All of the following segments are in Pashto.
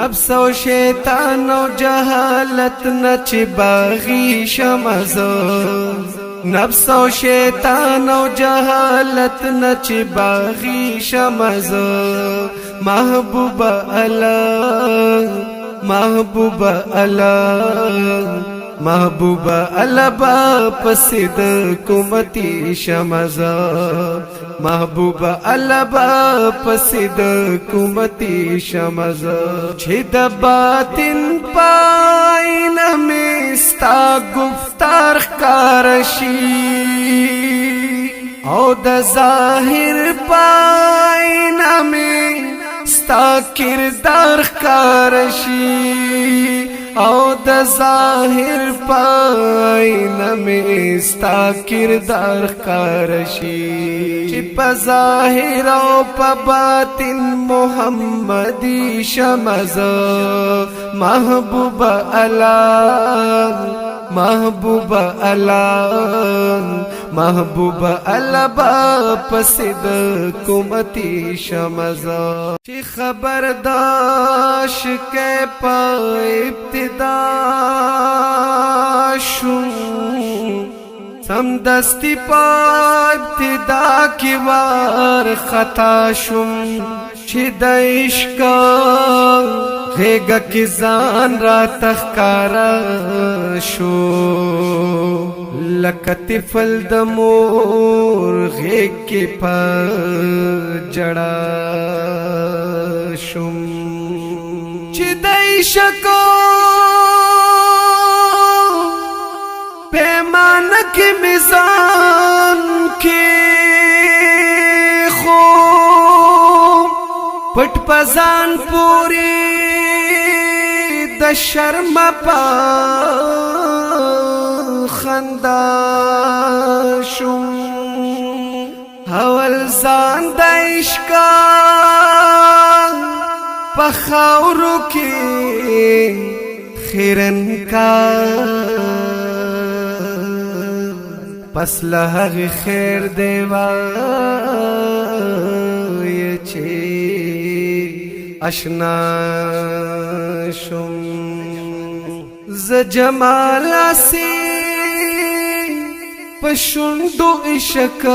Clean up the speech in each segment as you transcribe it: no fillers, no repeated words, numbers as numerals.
نفس او شیطان او جهالت نچ باغی شمزو نفس او شیطان او جهالت نچ باغی شمزو محبوب الله محبوب الله محبوب الله با پسید کومتی شمزا محبوب الله با پسید کومتی شمزا چې د باطن پاین مستا گفتار ښکارشي او د ظاهر پاین مستا کردار ښکارشي او د ظاهر پاین میں ستا کردار ښکارشي چې په ظاهر او په باطن محمدی شمزه محبوب الله محبوب الله محبوب الله با پسید کومتی شمزا چې خبرداش کې په ابتدا شو سمدستی په ابتدا کې وار خطا شوم چې د عشق غیگا کی زان را تخکارا شو لکتی فل دمور غیگ کی پا جڑا شم چی دی شکو پیمان کی میزان کی خو پٹ پزان پوری د شرم پا خندا شم حول زان د عشق په خاورو کې خیرن کا پس له خیر دیوا اشنا شم ز جمال سی پشندو عشق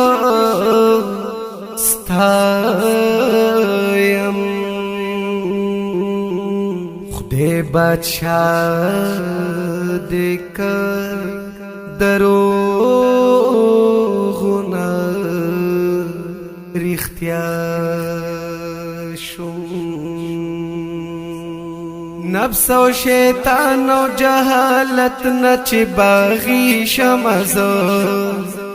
ستایم خدای بادشاہ دیکھ درو غنا ریختیا نفس او شیطان او جهالت نچ باغی شمزو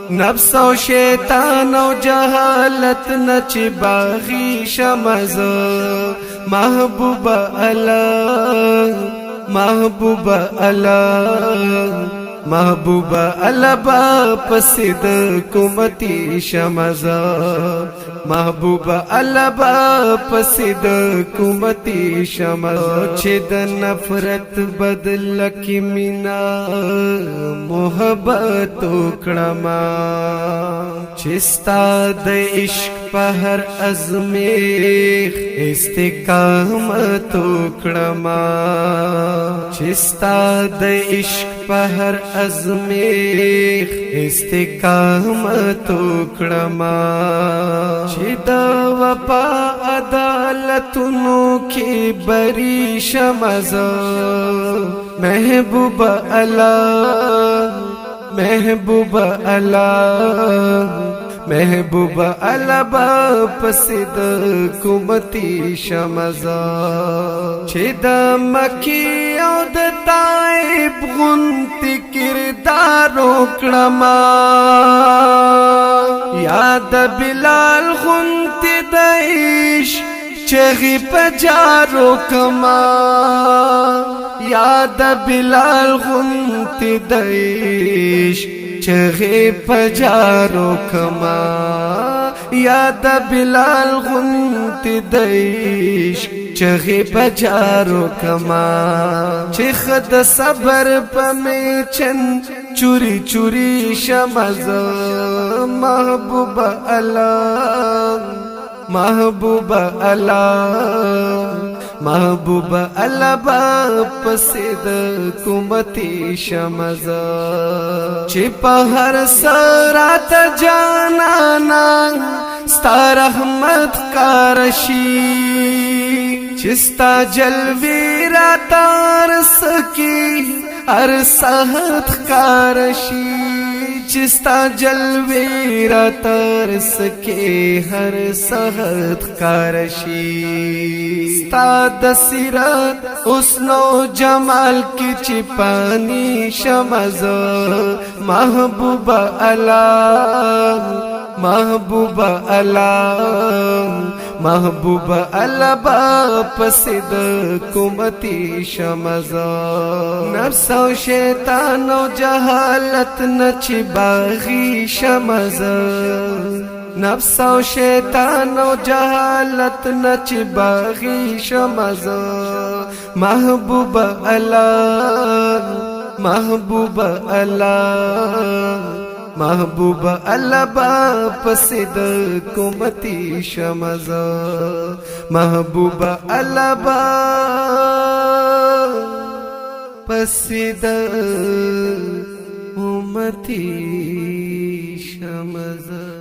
نفس او شیطان او جهالت نچ باغی شمزو محبوب الله محبوب الله محبوب الله با پسید کومتی شمزا محبوب الله با پسید کومتی شمزا چې د نفرت بدل کی مینا محبت وکړما چې ستا د عشق په هر ازمیخ استقامت وکړما چې ستا د عشق په هر ازمیخ استقامت وکړما چې دا وفا عدالتونو کې بری شمزا محبوب الله محبوب الله محبوب الله با پسید کومتی شمزا چې د مکی او د طائب غنتی کردار وکړما یاد بلال غنتی دیش چغی پجارو کما یاد بلال غنتی دیش چغی پجارو کما یاد بلال غنتی دیش چغی پجارو کما چې خد صبر پمیچن چوری چوری شمز محبوب الله محبوب الله محبوب الله با پسید کومتی شمزا چې په هر سرات جانانا ستا رحمت کارشی چستا جلوی را تارسکی هر سخت کارشی چستا جلوی را تارسکی هر سخت کارشی ستا دسیرت حسن و جمال کی چپانی شمزا محبوب الله محبوب الله محبوب الله با پسید کومتی شمزا نفس و شیطان و جهالت نچی باغی شمزا نفس و شیطان و جهالت نچی باغی شمزا محبوب الله محبوب الله محبوب الله با پسید کومتی شمزا محبوب الله با پسید کومتی شمزا